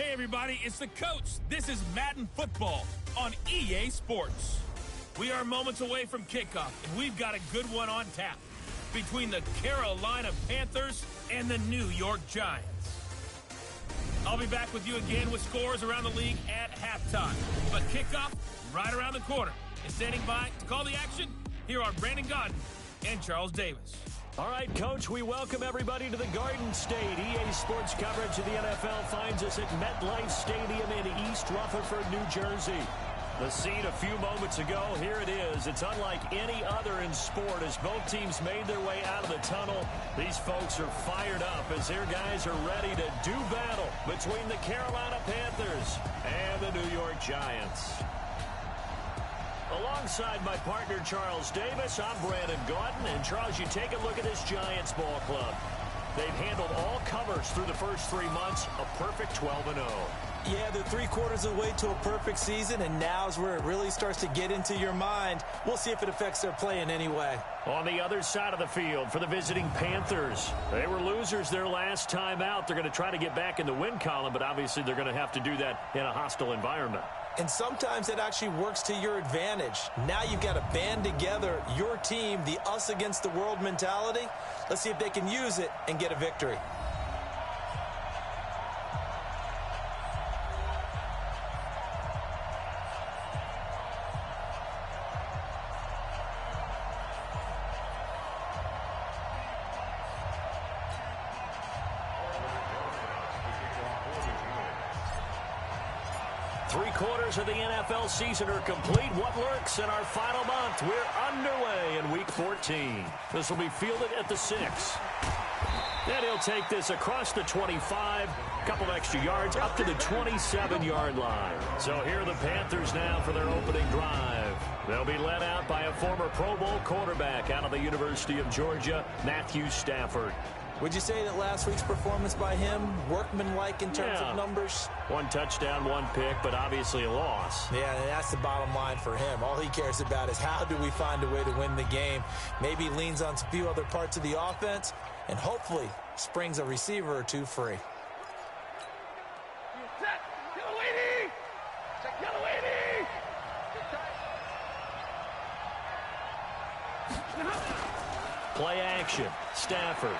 Hey everybody, it's the Coach. This is Madden Football on EA Sports. We are moments away from kickoff, and we've got a good one on tap between the Carolina Panthers and the New York Giants. I'll be back with you again with scores around the league at halftime. But kickoff right around the corner. And standing by to call the action, here are Brandon Godden and Charles Davis. All right, Coach, we welcome everybody to the Garden State. EA Sports coverage of the NFL finds us at MetLife Stadium in East Rutherford, New Jersey. The scene a few moments ago, here it is. It's unlike any other in sport as both teams made their way out of the tunnel. These folks are fired up as their guys are ready to do battle between the Carolina Panthers and the New York Giants. Alongside my partner, Charles Davis, I'm Brandon Godden. And, Charles, you take a look at this Giants ball club. They've handled all covers through the first 3 months, a perfect 12-0. Yeah, they're 3/4 of the way to a perfect season, and now's where it really starts to get into your mind. We'll see if it affects their play in any way. On the other side of the field for the visiting Panthers, they were losers their last time out. They're going to try to get back in the win column, but obviously they're going to have to do that in a hostile environment. And sometimes it actually works to your advantage. Now you've got to band together your team, the us against the world mentality. Let's see if they can use it and get a victory. Three-quarters of the NFL season are complete. What lurks in our final month? We're underway in Week 14. This will be fielded at the 6. Then he'll take this across the 25, a couple of extra yards, up to the 27-yard line. So here are the Panthers now for their opening drive. They'll be led out by a former Pro Bowl quarterback out of the University of Georgia, Matthew Stafford. Would you say that last week's performance by him, workmanlike in terms of numbers? 1 touchdown, 1 pick, but obviously a loss. Yeah, and that's the bottom line for him. All he cares about is how do we find a way to win the game. Maybe he leans on a few other parts of the offense and hopefully springs a receiver or two free. Play action. Stafford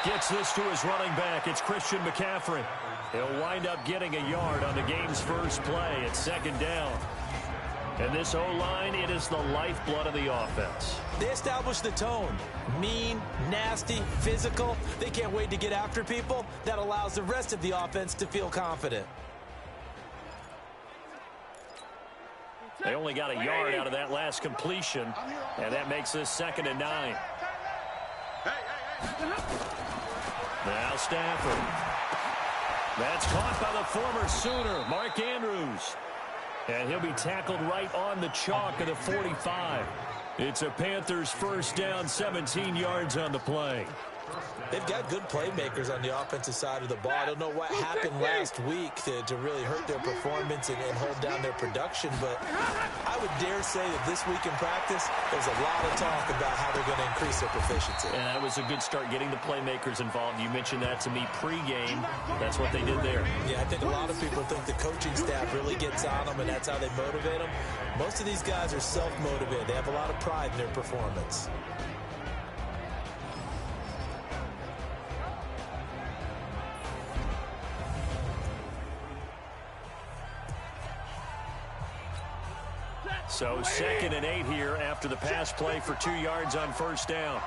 gets this to his running back. It's Christian McCaffrey. He'll wind up getting a yard on the game's first play. It's second down. And this O-line, it is the lifeblood of the offense. They establish the tone. Mean, nasty, physical. They can't wait to get after people. That allows the rest of the offense to feel confident. They only got a yard out of that last completion, and that makes this 2nd and 9. Now Stafford. That's caught by the former Sooner, Mark Andrews. And he'll be tackled right on the chalk of the 45. It's a Panthers first down, 17 yards on the play. They've got good playmakers on the offensive side of the ball. I don't know what happened last week to really hurt their performance and hold down their production, but I would dare say that this week in practice, there's a lot of talk about how they're going to increase their proficiency. And that was a good start, getting the playmakers involved. You mentioned that to me pregame. That's what they did there. Yeah, I think a lot of people think the coaching staff really gets on them, and that's how they motivate them. Most of these guys are self-motivated. They have a lot of pride in their performance. So 2nd and 8 here after the pass play for 2 yards on first down.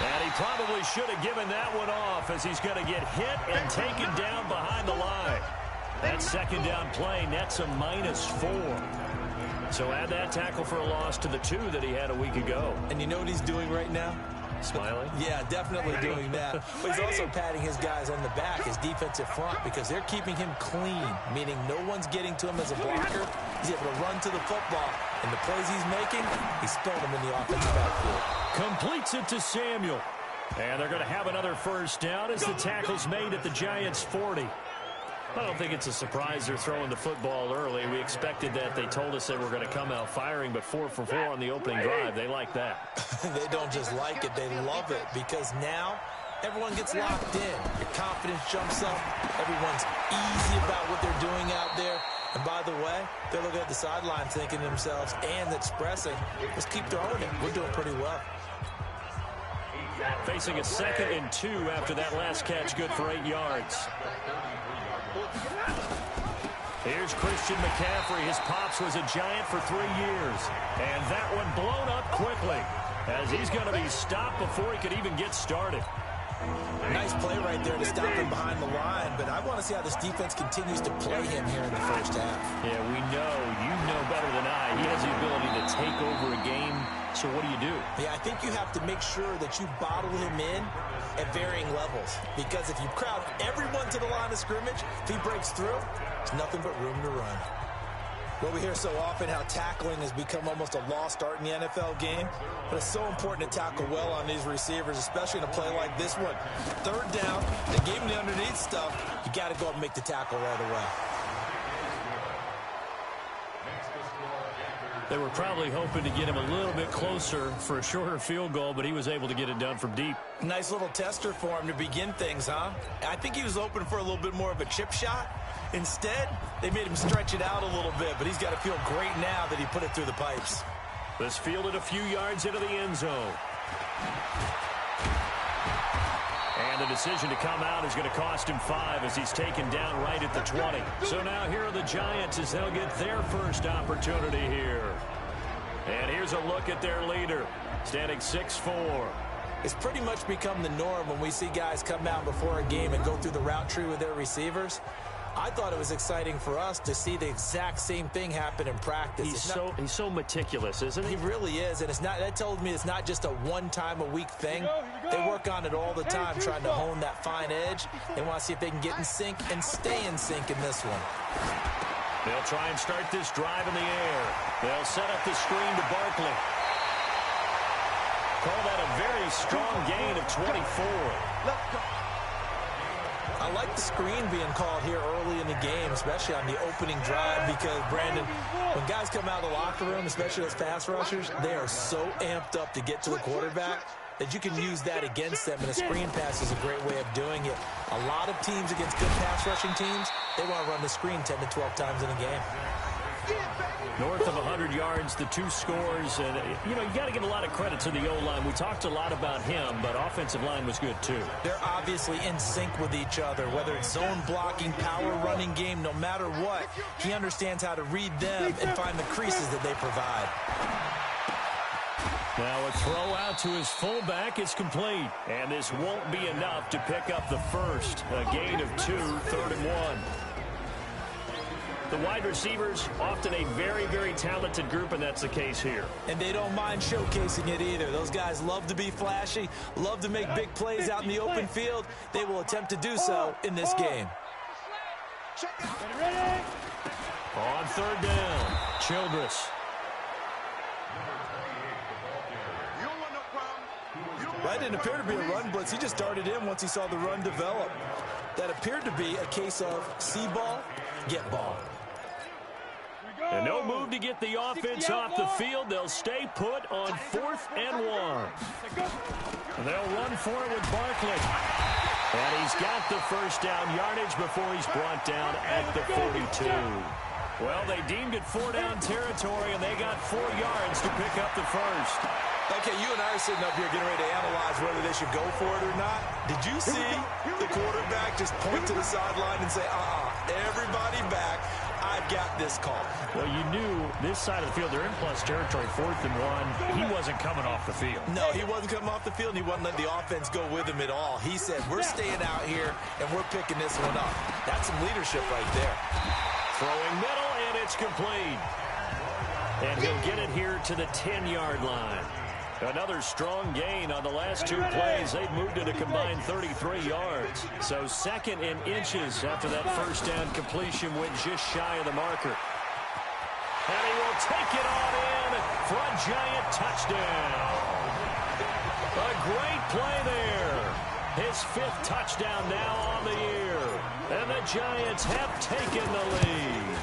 And he probably should have given that one off as he's going to get hit and taken down behind the line. That 2nd down play nets a -4. So add that tackle for a loss to the 2 that he had a week ago. And you know what he's doing right now? Smiling? Yeah, definitely doing that. But he's also patting his guys on the back, his defensive front, because they're keeping him clean, meaning no one's getting to him as a blocker. He's able to run to the football, and the plays he's making, he's spilled them in the offensive backfield. Completes it to Samuel. And they're going to have another first down as the tackle's made at the Giants' 40. I don't think it's a surprise they're throwing the football early. We expected that. They told us they were going to come out firing, but 4 for 4 on the opening drive. They like that. They don't just like it. They love it because now everyone gets locked in. Your confidence jumps up. Everyone's easy about what they're doing out there. And by the way, they're looking at the sideline thinking to themselves and expressing, let's keep throwing it. We're doing pretty well. Facing a 2nd and 2 after that last catch, good for 8 yards. Here's Christian McCaffrey. His pops was a Giant for 3 years. And that one blown up quickly as he's going to be stopped before he could even get started. Nice play right there to stop him behind the line, but I want to see how this defense continues to play him here in the first half. Yeah, we know. You know better than I. He has the ability to take over a game. So what do? Yeah, I think you have to make sure that you bottle him in at varying levels. Because if you crowd everyone to the line of scrimmage, if he breaks through, there's nothing but room to run. Well, we hear so often how tackling has become almost a lost art in the NFL game. But it's so important to tackle well on these receivers, especially in a play like this one. 3rd down, they gave him the underneath stuff. You got to go up and make the tackle right away. They were probably hoping to get him a little bit closer for a shorter field goal, but he was able to get it done from deep. Nice little tester for him to begin things, huh? I think he was hoping for a little bit more of a chip shot. Instead, they made him stretch it out a little bit, but he's got to feel great now that he put it through the pipes. This fielded a few yards into the end zone. And the decision to come out is going to cost him 5 as he's taken down right at the 20. So now here are the Giants as they'll get their first opportunity here. And here's a look at their leader, standing 6'4". It's pretty much become the norm when we see guys come out before a game and go through the route tree with their receivers. I thought it was exciting for us to see the exact same thing happen in practice. He's so meticulous, isn't he? He really is, and that tells me it's not just a one-time-a-week thing. They work on it all the time, trying to hone that fine edge. They want to see if they can get in sync and stay in sync in this one. They'll try and start this drive in the air. They'll set up the screen to Barkley. Call that a very strong gain of 24. I like the screen being called here early in the game, especially on the opening drive, because, Brandon, when guys come out of the locker room, especially those pass rushers, they are so amped up to get to the quarterback that you can use that against them, and a screen pass is a great way of doing it. A lot of teams against good pass rushing teams, they want to run the screen 10 to 12 times in a game. North of 100 yards, the 2 scores, and, you got to give a lot of credit to the O-line. We talked a lot about him, but offensive line was good, too. They're obviously in sync with each other, whether it's zone blocking, power running game, no matter what. He understands how to read them and find the creases that they provide. Now a throw out to his fullback is complete, and this won't be enough to pick up the first. A gain of 2, 3rd and 1. The wide receivers, often a very, very talented group, and that's the case here. And they don't mind showcasing it either. Those guys love to be flashy, love to make big plays out in the open field. They will attempt to do so in this game. On 3rd down, Childress. That didn't appear to be a run blitz. He just darted in once he saw the run develop. That appeared to be a case of see ball, get ball. And no move to get the offense off the field. They'll stay put on 4th and 1. And they'll run for it with Barkley. And he's got the first down yardage before he's brought down at the 42. Well, they deemed it 4-down territory, and they got 4 yards to pick up the first. Okay, you and I are sitting up here getting ready to analyze whether they should go for it or not. Did you see the quarterback just point to the sideline and say, everybody back, I've got this call? Well, you knew this side of the field, they're in plus territory, 4th and 1. He wasn't coming off the field. No, he wasn't coming off the field, and he wasn't letting the offense go with him at all. He said, we're staying out here, and we're picking this one up. That's some leadership right there. Throwing middle, and it's complete. And he'll get it here to the 10-yard line. Another strong gain on the last 2 plays. They've moved it a combined 33 yards. So 2nd and inches after that first down completion went just shy of the marker. And he will take it on in for a Giant touchdown. A great play there. His 5th touchdown now on the year. And the Giants have taken the lead.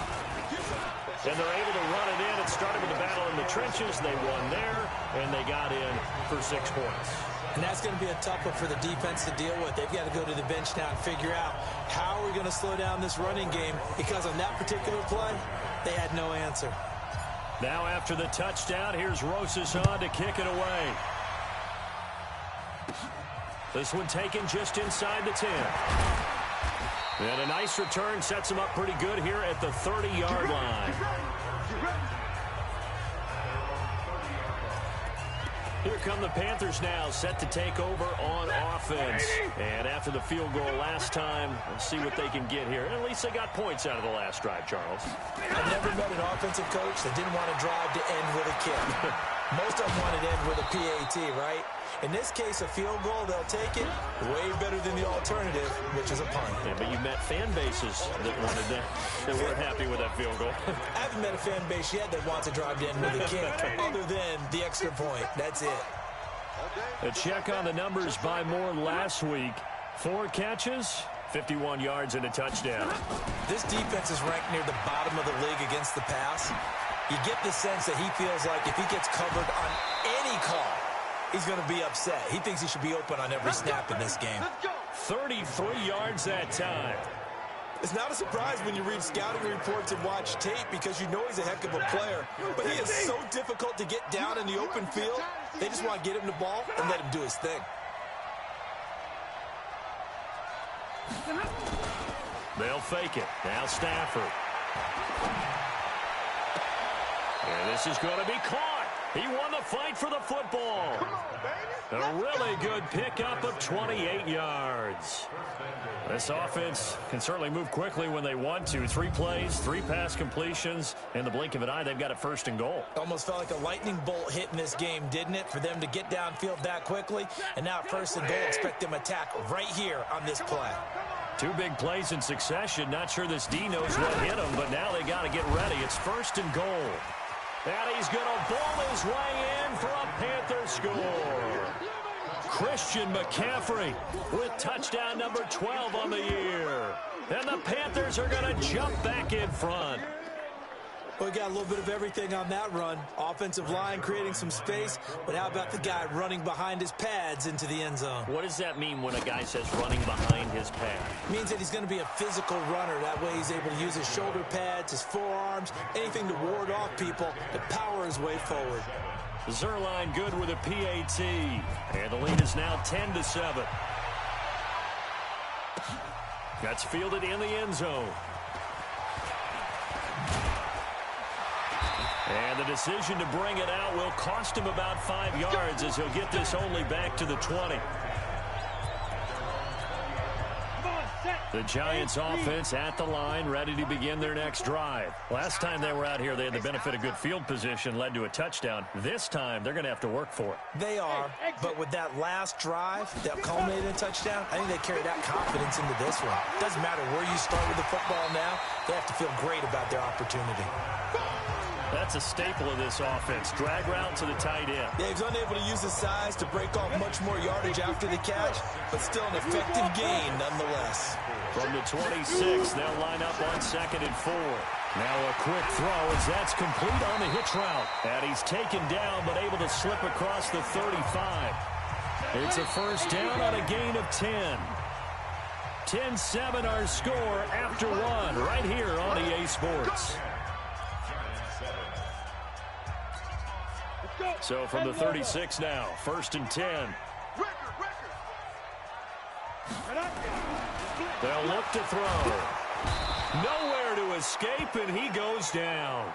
And they're able to run it in. It started with a battle in the trenches. They won there, and they got in for 6 points. And that's going to be a tough one for the defense to deal with. They've got to go to the bench now and figure out how are we going to slow down this running game, because on that particular play, they had no answer. Now after the touchdown, here's Rosas on to kick it away. This one taken just inside the 10. And a nice return sets him up pretty good here at the 30-yard line. Here come the Panthers now, set to take over on offense. And after the field goal last time, let's see what they can get here. At least they got points out of the last drive, Charles. I've never met an offensive coach that didn't want to drive to end with a kick. Most of them wanted to end with a PAT, right? In this case, a field goal, they'll take it. Way better than the alternative, which is a punt. Yeah, but you met fan bases that wanted that, that weren't happy with that field goal. I haven't met a fan base yet that wants to drive to end with a kick, other than the extra point. That's it. A check on the numbers by Moore last week. 4 catches, 51 yards, and a touchdown. This defense is ranked near the bottom of the league against the pass. You get the sense that he feels like if he gets covered on any call, he's going to be upset. He thinks he should be open on every snap in this game. 33 yards that time. It's not a surprise when you read scouting reports and watch tape, because you know he's a heck of a player. But he is so difficult to get down in the open field. They just want to get him the ball and let him do his thing. They'll fake it. Now Stafford. And this is going to be caught. He won the fight for the football. A really good pickup of 28 yards. This offense can certainly move quickly when they want to. 3 plays, 3 pass completions. In the blink of an eye, they've got a 1st and goal. Almost felt like a lightning bolt hit in this game, didn't it? For them to get downfield that quickly. And now 1st and goal, expect them to attack right here on this play. 2 big plays in succession. Not sure this D knows what hit him, but now they got to get ready. It's 1st and goal. And he's going to ball his way in for a Panther score. Christian McCaffrey with touchdown number 12 on the year. And the Panthers are going to jump back in front. Well, we got a little bit of everything on that run. Offensive line creating some space, but how about the guy running behind his pads into the end zone? What does that mean when a guy says running behind his pad? It means that he's going to be a physical runner. That way he's able to use his shoulder pads, his forearms, anything to ward off people to power his way forward. Zerline good with a PAT. And the lead is now 10-7. That's fielded in the end zone. And the decision to bring it out will cost him about 5 yards, as he'll get this only back to the 20. The Giants offense at the line, ready to begin their next drive. Last time they were out here, they had the benefit of good field position, led to a touchdown. This time, they're going to have to work for it. They are, but with that last drive that culminated in a touchdown, I think they carry that confidence into this one. Doesn't matter where you start with the football now, they have to feel great about their opportunity. That's a staple of this offense. Drag route to the tight end. Yeah, he's unable to use his size to break off much more yardage after the catch, but still an effective gain nonetheless. From the 26, they'll line up on 2nd and 4. Now a quick throw as that's complete on the hitch route. And he's taken down but able to slip across the 35. It's a 1st down on a gain of 10. 10-7 our score after 1 right here on EA Sports. So from the 36 now, 1st and 10. They'll look to throw. Nowhere to escape, and he goes down.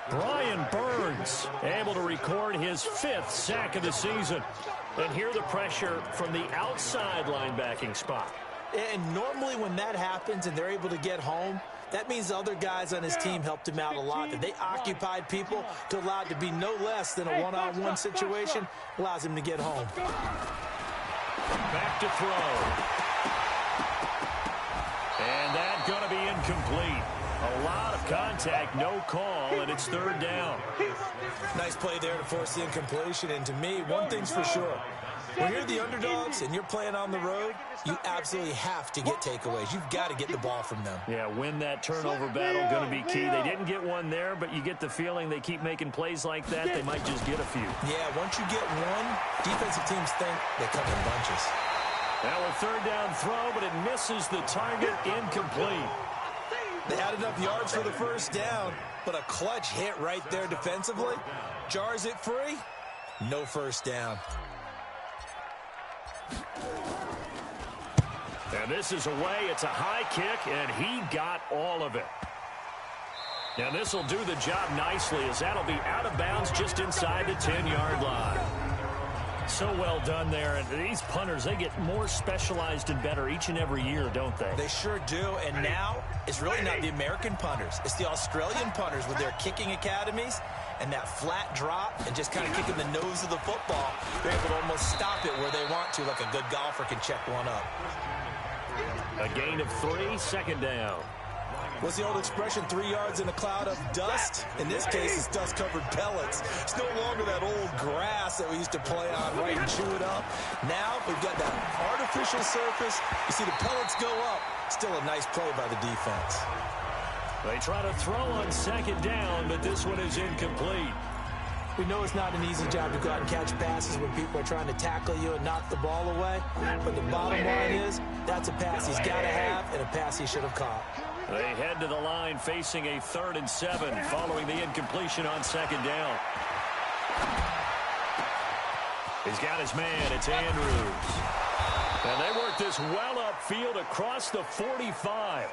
Brian Burns able to record his 5th sack of the season. And hear the pressure from the outside linebacking spot. And normally when that happens and they're able to get home, that means the other guys on his team helped him out a lot. That they occupied people to allow it to be no less than a one-on-one situation, allows him to get home. Back to throw. And that's going to be incomplete. A lot of contact, no call, and it's 3rd down. Nice play there to force the incompletion. And to me, one thing's for sure. When you're the underdogs and you're playing on the road, you absolutely have to get takeaways. You've got to get the ball from them. Yeah, win that turnover battle, going to be key. They didn't get one there, but you get the feeling they keep making plays like that, they might just get a few. Yeah, once you get one, defensive teams think they come in bunches. Now a third down throw, but it misses the target, incomplete. They had enough yards for the first down, but a clutch hit right there defensively. Jars it free, no first down. And this is away. It's a high kick, and he got all of it. Now this will do the job nicely, as that'll be out of bounds just inside the 10-yard line. So well done there. And these punters, they get more specialized and better each and every year, don't they? They sure do. And now it's really not the American punters. It's the Australian punters with their kicking academies and that flat drop and just kind of kicking the nose of the football. They're able to almost stop it where they want to, like a good golfer can check one up. A gain of 3, second down. What's the old expression, 3 yards in a cloud of dust? In this case, it's dust-covered pellets. It's no longer that old grass that we used to play on, right, and chew it up. Now we've got that artificial surface. You see the pellets go up. Still a nice play by the defense. They try to throw on second down, but this one is incomplete. We know it's not an easy job to go out and catch passes when people are trying to tackle you and knock the ball away. But the bottom line is, that's a pass he's got to have and a pass he should have caught. They head to the line facing a 3rd and 7 following the incompletion on second down. He's got his man. It's Andrews. And they work this well upfield across the 45.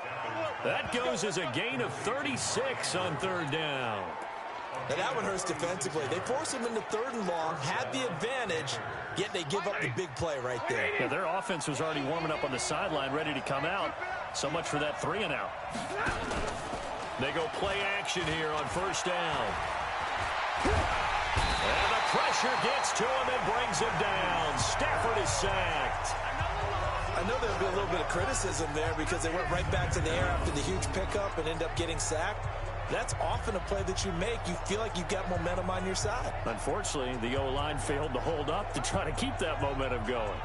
That goes as a gain of 36 on 3rd down. Now that one hurts defensively. They force him into 3rd and long, had the advantage, yet they give up the big play right there. Yeah, their offense was already warming up on the sideline, ready to come out. So much for that 3 and out. They go play action here on 1st down. And the pressure gets to him and brings him down. Stafford is sacked. I know there'll be a little bit of criticism there because they went right back to the air after the huge pickup and end up getting sacked. That's often a play that you make. You feel like you've got momentum on your side. Unfortunately, the O-line failed to hold up to try to keep that momentum going.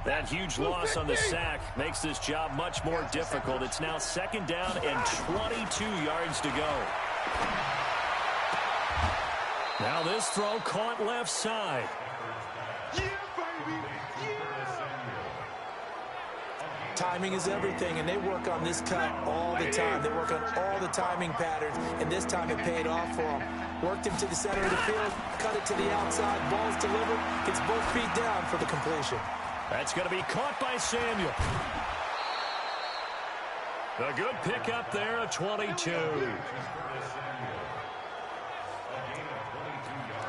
That huge loss on the sack makes this job much more difficult. It's now 2nd down and 22 yards to go. Now this throw caught left side. Timing is everything, and they work on this cut all the time. They work on all the timing patterns, and this time it paid off for them. Worked him to the center of the field, cut it to the outside, ball's delivered, gets both feet down for the completion. That's going to be caught by Samuel. A good pickup there at 22.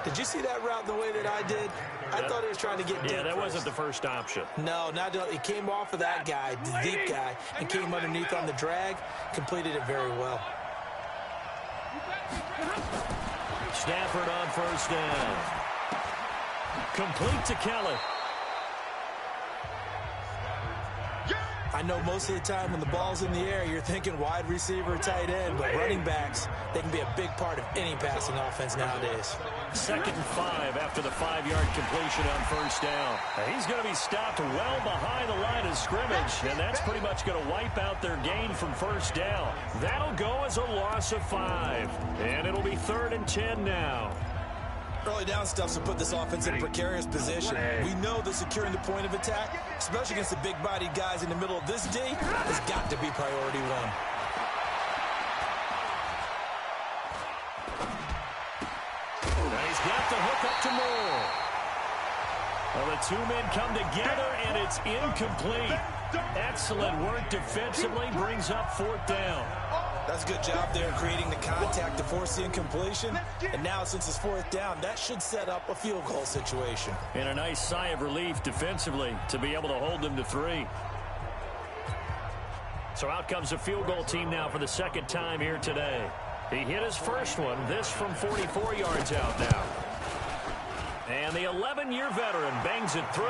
Did you see that route the way that I did? I thought he was trying to get deep. Yeah, that wasn't the first option. No, he came off of that guy, the deep guy, and came underneath on the drag, completed it very well. Stafford on 1st down. Complete to Kelly. I know most of the time when the ball's in the air, you're thinking wide receiver, tight end, but running backs, they can be a big part of any passing offense nowadays. 2nd and 5 after the 5-yard completion on 1st down. Now he's going to be stopped well behind the line of scrimmage, and that's pretty much going to wipe out their gain from 1st down. That'll go as a loss of 5, and it'll be 3rd and 10 now. Early down stuff's to put this offense in a precarious position. We know that securing the point of attack, especially against the big-bodied guys in the middle of this D, has got to be priority 1. He's got the hook up to Moore. Well, the 2 men come together, and it's incomplete. Excellent work defensively, brings up 4th down. That's a good job there creating the contact to force the incompletion. And now, since it's 4th down, that should set up a field goal situation. And a nice sigh of relief defensively to be able to hold them to 3. So out comes the field goal team now for the 2nd time here today. He hit his first one, this from 44 yards out now. And the 11-year veteran bangs it through.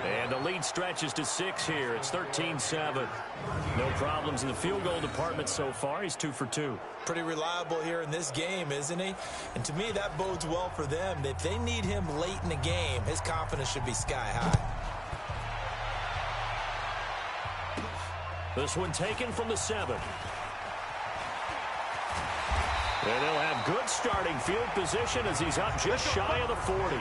And the lead stretches to 6 here. It's 13-7. No problems in the field goal department so far. He's 2 for 2. Pretty reliable here in this game, isn't he? And to me, that bodes well for them. If they need him late in the game, his confidence should be sky high. This one taken from the 7. And they'll have good starting field position as he's up just shy of the 40.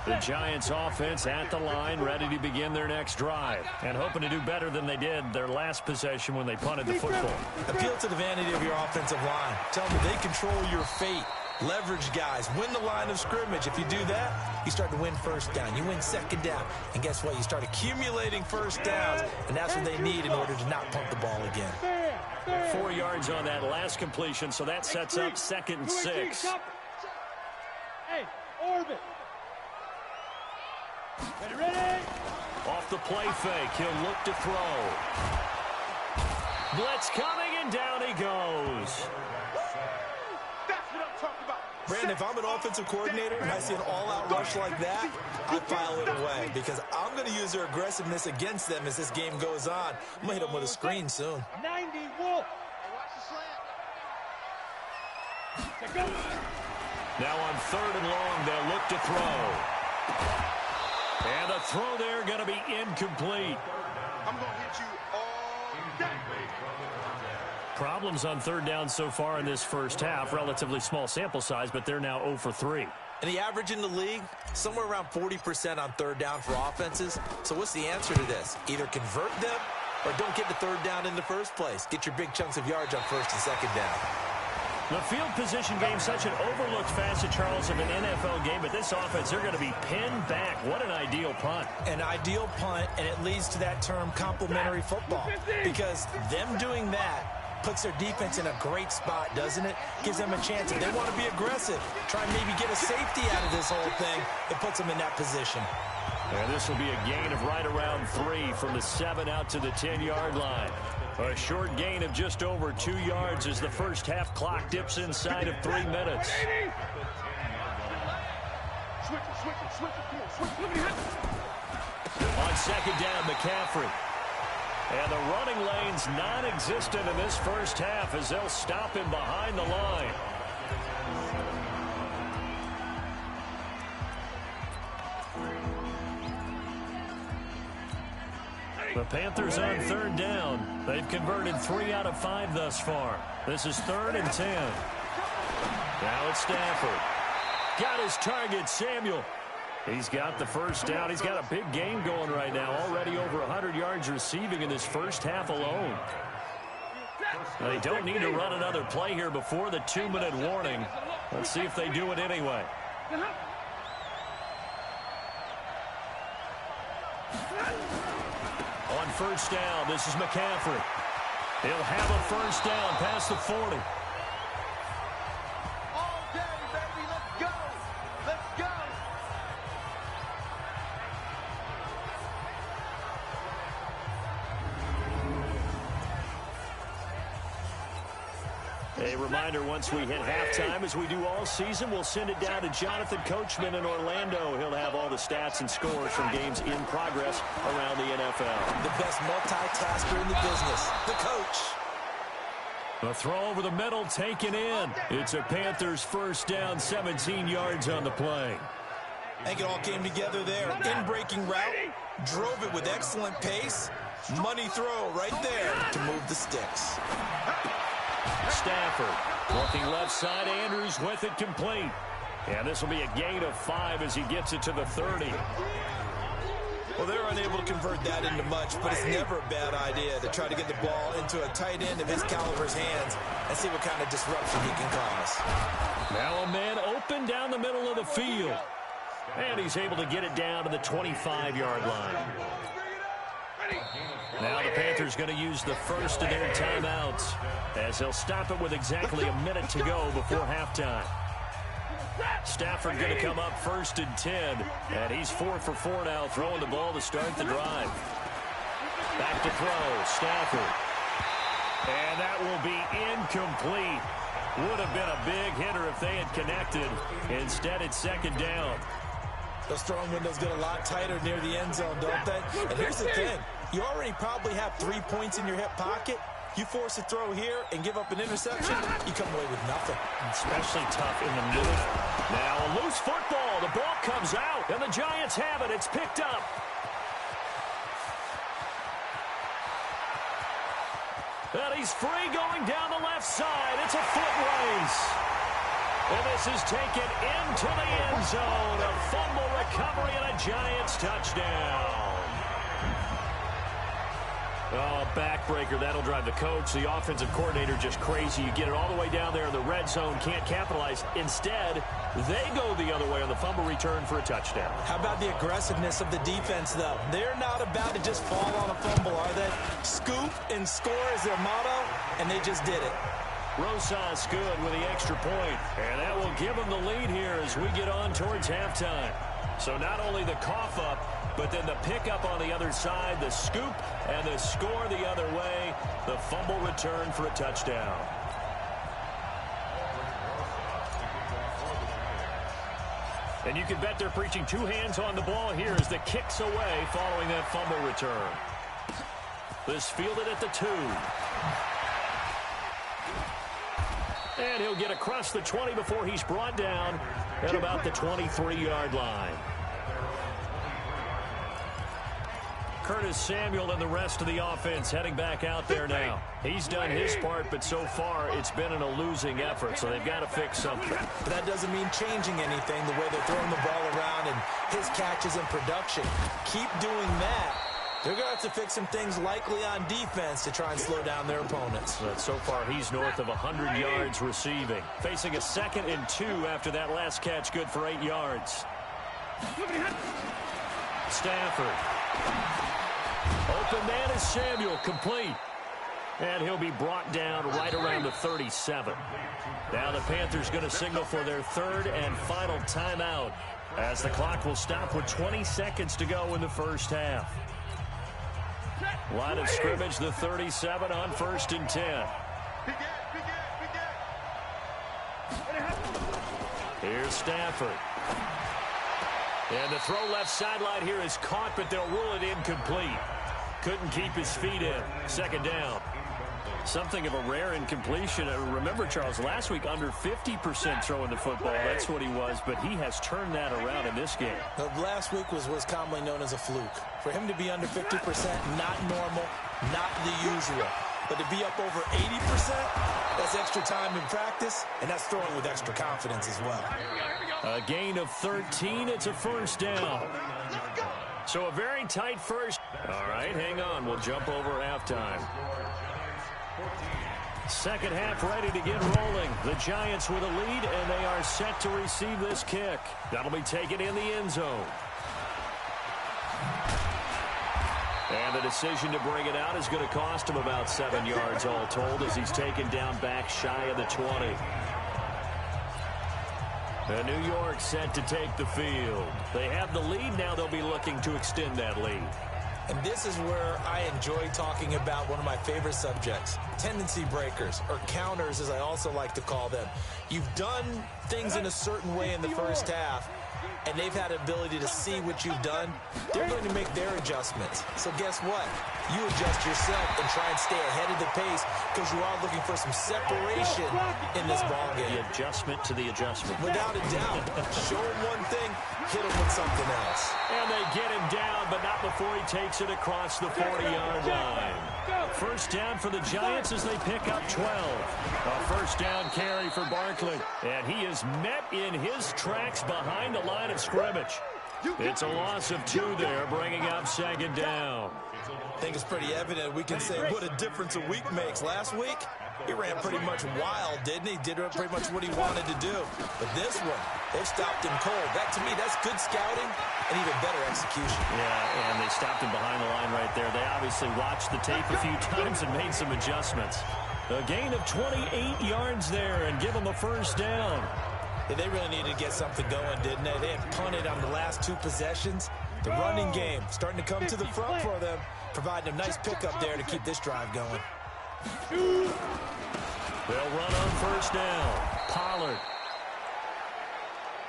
The Giants offense at the line, ready to begin their next drive, and hoping to do better than they did their last possession when they punted the football. Appeal to the vanity of your offensive line. Tell them they control your fate. Leverage guys. Win the line of scrimmage. If you do that, you start to win first down. You win second down. And guess what? You start accumulating first downs, and that's what they need in order to not punt the ball again. 4 yards on that last completion, so that sets up 2nd and 6. Hey, orbit. Ready? Off the play fake, he'll look to throw. Blitz coming, and down he goes. That's what I'm talking about. Brandon, if I'm an offensive coordinator and I see an all-out rush like that, I file it away because I'm going to use their aggressiveness against them as this game goes on. I'm going to hit them with a screen soon. 90 Wolf. Now on 3rd and long, they'll look to throw. And the throw there going to be incomplete. I'm going to hit you all day. Problems on 3rd down so far in this first half. Relatively small sample size, but they're now 0 for 3. And the average in the league, somewhere around 40% on 3rd down for offenses. So what's the answer to this? Either convert them or don't get the 3rd down in the first place. Get your big chunks of yards on 1st and 2nd down. The field position game, such an overlooked facet, Charles, of an NFL game, but this offense, they're going to be pinned back. What an ideal punt. An ideal punt, and it leads to that term complementary football. Because them doing that puts their defense in a great spot, doesn't it? Gives them a chance. If they want to be aggressive, try and maybe get a safety out of this whole thing, it puts them in that position. And this will be a gain of right around 3 from the 7 out to the 10-yard line. A short gain of just over 2 yards as the first half clock dips inside of 3 minutes. On 2nd down, McCaffrey. And the running lane's non-existent in this first half as they'll stop him behind the line. The Panthers on 3rd down. They've converted 3 out of 5 thus far. This is 3rd and 10. Now it's Stafford. Got his target, Samuel. He's got the first down. He's got a big game going right now. Already over 100 yards receiving in this first half alone. They don't need to run another play here before the 2-minute warning. Let's see if they do it anyway. On 1st down, this is McCaffrey. He'll have a first down past the 40. All day, baby. Let's go. Let's go. A reminder, once we hit halftime, as we do all season, we'll send it down to Jonathan Coachman in Orlando. He'll have all the stats and scores from games in progress around the NFL. The best multitasker in the business, the coach. A throw over the middle taken in. It's a Panthers first down, 17 yards on the play. I think it all came together there. In-breaking route, drove it with excellent pace. Money throw right there to move the sticks. Stafford working left side. Andrews with it complete. And this will be a gain of 5 as he gets it to the 30. Well, they're unable to convert that into much, but it's never a bad idea to try to get the ball into a tight end of his caliber's hands and see what kind of disruption he can cause. Now a man open down the middle of the field. And he's able to get it down to the 25-yard line. Now the Panthers going to use the first of their timeouts as they'll stop it with exactly a minute to go before halftime. Stafford going to come up 1st and 10, and he's 4 for 4 now, throwing the ball to start the drive. Back to throw, Stafford. And that will be incomplete. Would have been a big hitter if they had connected. Instead, it's second down. Those throwing windows get a lot tighter near the end zone, don't they? And here's the thing. You already probably have 3 points in your hip pocket. You force a throw here and give up an interception, you come away with nothing. Especially tough in the middle. Now a loose football. The ball comes out, and the Giants have it. It's picked up. And he's free going down the left side. It's a foot race. And this is taken into the end zone. A fumble recovery and a Giants touchdown. Oh, backbreaker. That'll drive the coach, the offensive coordinator, just crazy. You get it all the way down there in the red zone, can't capitalize. Instead, they go the other way on the fumble return for a touchdown. How about the aggressiveness of the defense, though? They're not about to just fall on a fumble, are they? Scoop and score is their motto, and they just did it. Rosas good with the extra point, and that will give them the lead here as we get on towards halftime. So not only the cough up, but then the pickup on the other side, the scoop, and the score the other way, the fumble return for a touchdown. And you can bet they're preaching 2 hands on the ball here as the kick's away following that fumble return. This fielded at the 2. And he'll get across the 20 before he's brought down at about the 23-yard line. Curtis Samuel and the rest of the offense heading back out there now. He's done his part, but so far it's been in a losing effort, so they've got to fix something. But that doesn't mean changing anything, the way they're throwing the ball around and his catches and production. Keep doing that. They're going to have to fix some things likely on defense to try and slow down their opponents. But so far, he's north of 100 yards receiving. Facing a 2nd and 2 after that last catch, good for 8 yards. Stafford. Open man is Samuel, complete. And he'll be brought down right around the 37. Now the Panthers going to signal for their 3rd and final timeout as the clock will stop with 20 seconds to go in the first half. Line of scrimmage, the 37 on 1st and 10. Here's Stafford. And the throw left sideline here is caught, but they'll rule it incomplete. Couldn't keep his feet in. 2nd down. Something of a rare incompletion. Remember, Charles, last week under 50% throwing the football. That's what he was, but he has turned that around in this game. Last week was commonly known as a fluke. For him to be under 50%, not normal, not the usual. But to be up over 80%, that's extra time in practice, and that's throwing with extra confidence as well. A gain of 13. It's a 1st down. So a very tight first. All right, hang on. We'll jump over halftime. Second half ready to get rolling. The Giants with a lead, and they are set to receive this kick. That'll be taken in the end zone. And the decision to bring it out is going to cost him about 7 yards all told as he's taken down back shy of the 20. And New York set to take the field. They have the lead. Now they'll be looking to extend that lead. And this is where I enjoy talking about one of my favorite subjects, tendency breakers, or counters as I also like to call them. You've done things in a certain way in the first half, and they've had the ability to see what you've done. They're going to make their adjustments. So guess what? You adjust yourself and try and stay ahead of the pace because you are looking for some separation in this ballgame. The adjustment to the adjustment. Without a doubt. Show him one thing, hit him with something else. And they get him down, but not before he takes it across the 40-yard line. First down for the Giants as they pick up 12. A first down carry for Barkley. And he is met in his tracks behind the line of scrimmage. It's a loss of 2 there, bringing up 2nd down. I think it's pretty evident. We can say what a difference a week makes. Last week, he ran pretty much wild, didn't he? Did pretty much what he wanted to do. But this one, they've stopped him cold. That, to me, that's good scouting and even better execution. Yeah, and they stopped him behind the line right there. They obviously watched the tape a few times and made some adjustments. A gain of 28 yards there and give them a first down. Yeah, they really needed to get something going, didn't they? They had punted on the last 2 possessions. The running game starting to come to the front for them, providing a nice pickup there to keep this drive going. They'll run on first down. Pollard.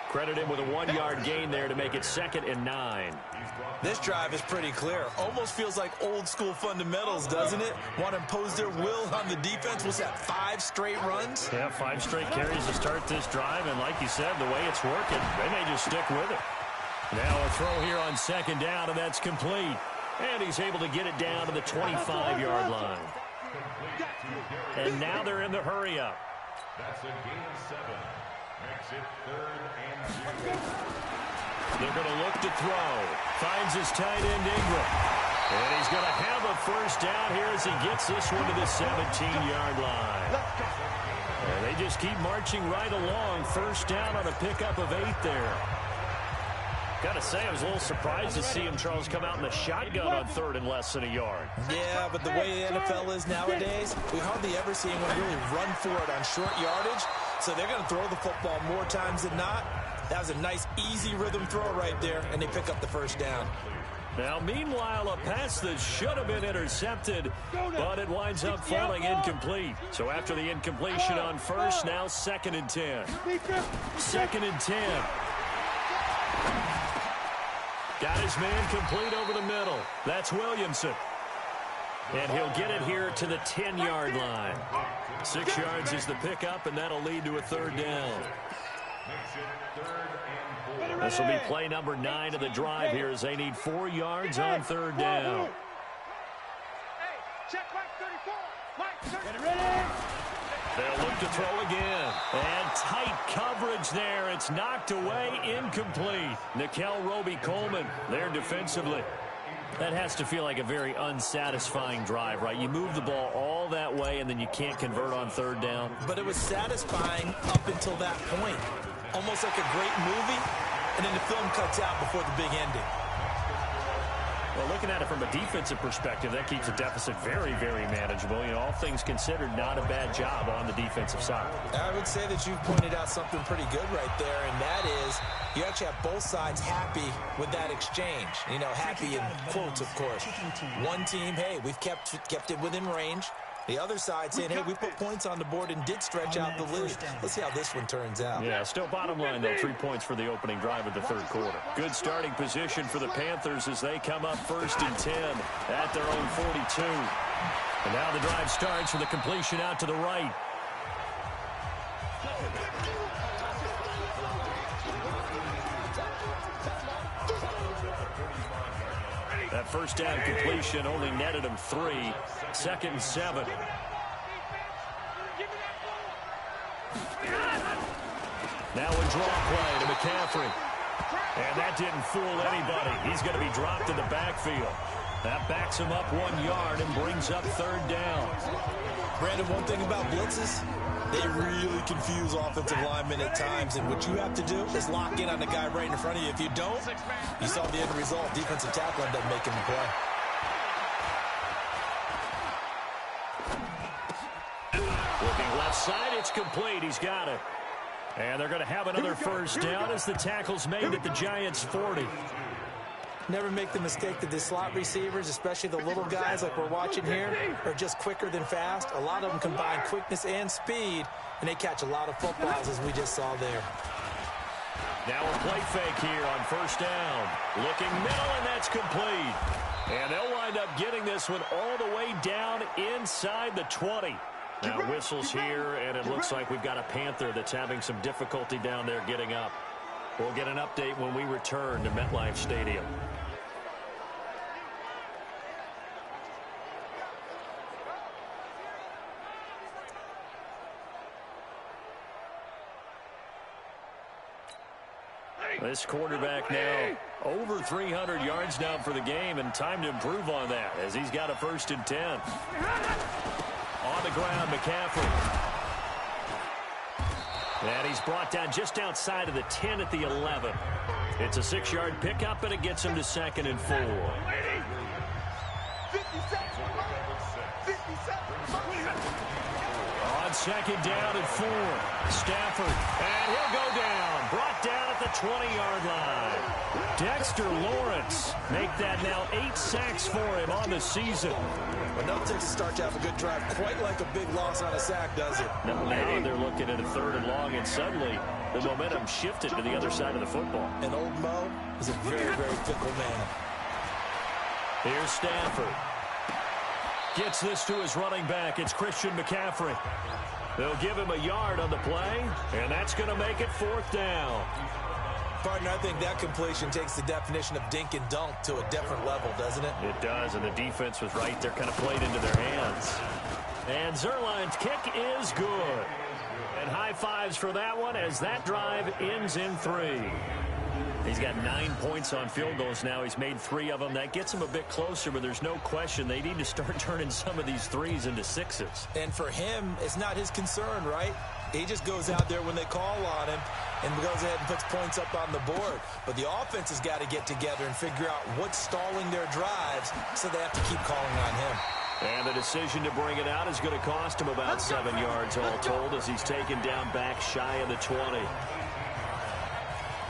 Credit him with a 1-yard gain there to make it 2nd and 9. This drive is pretty clear. Almost feels like old school fundamentals, doesn't it? Want to impose their will on the defense. What's that, 5 straight runs? Yeah, 5 straight carries to start this drive. And like you said, the way it's working, they may just stick with it. Now a throw here on 2nd down, and that's complete. And he's able to get it down to the 25-yard line. And now they're in the hurry-up. That's a gain of 7. Makes it 3rd and 2. They're going to look to throw. Finds his tight end, Ingram. And he's going to have a first down here as he gets this one to the 17-yard line. And they just keep marching right along. First down on a pickup of 8 there. Got to say, I was a little surprised to see him, Charles, come out in the shotgun on 3rd and less than a yard. Yeah, but the way the NFL is nowadays, we hardly ever see anyone really run for it on short yardage. So they're going to throw the football more times than not. That was a nice, easy rhythm throw right there, and they pick up the first down. Now, meanwhile, a pass that should have been intercepted, but it winds up falling incomplete. So after the incompletion on first, now 2nd and 10. 2nd and 10. Got his man complete over the middle. That's Williamson. And he'll get it here to the 10-yard line. 6 yards is the pickup, and that'll lead to a 3rd down. This will be play number 9 of the drive here as they need 4 yards on 3rd down. They'll look to throw again. And tight coverage there. It's knocked away, incomplete. Nikel Roby-Coleman there defensively. That has to feel like a very unsatisfying drive, right? You move the ball all that way, and then you can't convert on 3rd down. But it was satisfying up until that point. Almost like a great movie, and then the film cuts out before the big ending. Well, looking at it from a defensive perspective, that keeps the deficit very, very manageable. You know, all things considered, not a bad job on the defensive side. I would say that you've pointed out something pretty good right there, and that is you actually have both sides happy with that exchange. You know, happy in quotes, of course. One team, hey, we've kept it within range. The other side saying, hey, we put points on the board and did stretch out the lead. Let's see how this one turns out. Yeah, still bottom line, though, 3 points for the opening drive of the 3rd quarter. Good starting position for the Panthers as they come up 1st and 10 at their own 42. And now the drive starts with a completion out to the right. That first down completion only netted him 3. 2nd and 7. Now a draw play to McCaffrey. And that didn't fool anybody. He's going to be dropped in the backfield. That backs him up 1 yard and brings up 3rd down. Brandon, one thing about blitzes, they really confuse offensive linemen at times, and what you have to do is lock in on the guy right in front of you. If you don't, you saw the end result. Defensive tackle ended up making the play. Looking left side, it's complete. He's got it. And they're going to have another first down as the tackle's made at the Giants' 40. Never make the mistake that the slot receivers, especially the little guys like we're watching here, are just quicker than fast. A lot of them combine quickness and speed, and they catch a lot of footballs, as we just saw there. Now a play fake here on first down. Looking middle, and that's complete. And they'll wind up getting this one all the way down inside the 20. Now whistles here, and it looks like we've got a Panther that's having some difficulty down there getting up. We'll get an update when we return to MetLife Stadium. This quarterback now over 300 yards now for the game, and time to improve on that as he's got a 1st and 10. On the ground, McCaffrey. And he's brought down just outside of the 10 at the 11. It's a 6-yard pickup, and it gets him to 2nd and 4. On 2nd down and 4. Stafford. And he'll go down. Brought down at at the 20-yard line. Dexter Lawrence make that now 8 sacks for him on the season. Well, no takes to start to have a good drive, quite like a big loss on a sack, does it? Now they're looking at a 3rd and long, and suddenly the momentum shifted to the other side of the football. And old Mo is a very, very fickle man. Here's Stafford. Gets this to his running back. It's Christian McCaffrey. They'll give him a yard on the play, and that's going to make it 4th down. Partner, I think that completion takes the definition of dink and dunk to a different level, doesn't it? It does, and the defense was right there, kind of played into their hands. And Zerline's kick is good. And high fives for that one as that drive ends in 3. He's got 9 points on field goals now. He's made 3 of them. That gets him a bit closer, but there's no question they need to start turning some of these 3s into 6s. And for him, it's not his concern, right? He just goes out there when they call on him and goes ahead and puts points up on the board. But the offense has got to get together and figure out what's stalling their drives, so they have to keep calling on him. And the decision to bring it out is going to cost him about 7 yards all told as he's taken down back shy of the 20.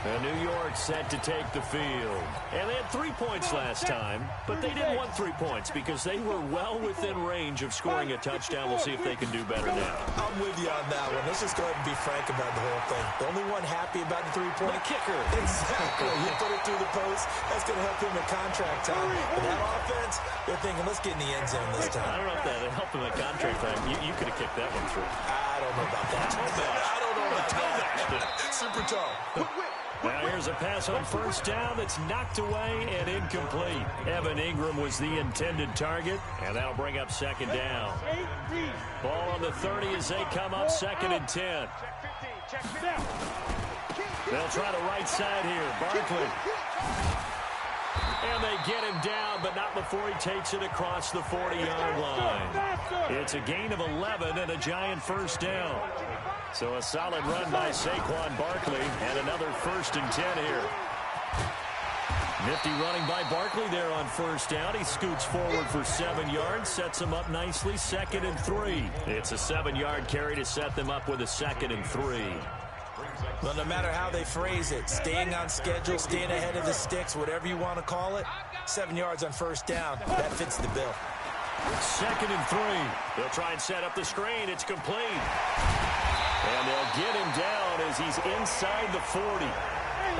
And New York set to take the field. And they had 3 points last time, but they didn't want 3 points because they were well within range of scoring a touchdown. We'll see if they can do better now. I'm with you on that one. Let's just go ahead and be frank about the whole thing. The only one happy about the 3-point kicker. Exactly. You put it through the post. That's going to help him at contract time. But that offense, they're thinking, let's get in the end zone this time. I don't know if that helped him at contract time. You could have kicked that one through. I don't know about that. I don't know about that. Super toe. Now here's a pass on 1st down that's knocked away and incomplete. Evan Ingram was the intended target, and that'll bring up 2nd down. Ball on the 30 as they come up 2nd and 10. They'll try the right side here. Barkley. And they get him down, but not before he takes it across the 40-yard line. It's a gain of 11 and a giant 1st down. So a solid run by Saquon Barkley and another 1st and 10 here. Nifty running by Barkley there on 1st down. He scoots forward for 7 yards, sets him up nicely, 2nd and 3. It's a 7-yard carry to set them up with a 2nd and 3. Well, no matter how they phrase it, staying on schedule, staying ahead of the sticks, whatever you want to call it, 7 yards on 1st down, that fits the bill. 2nd and 3. They'll try and set up the screen. It's complete. And they'll get him down as he's inside the 40.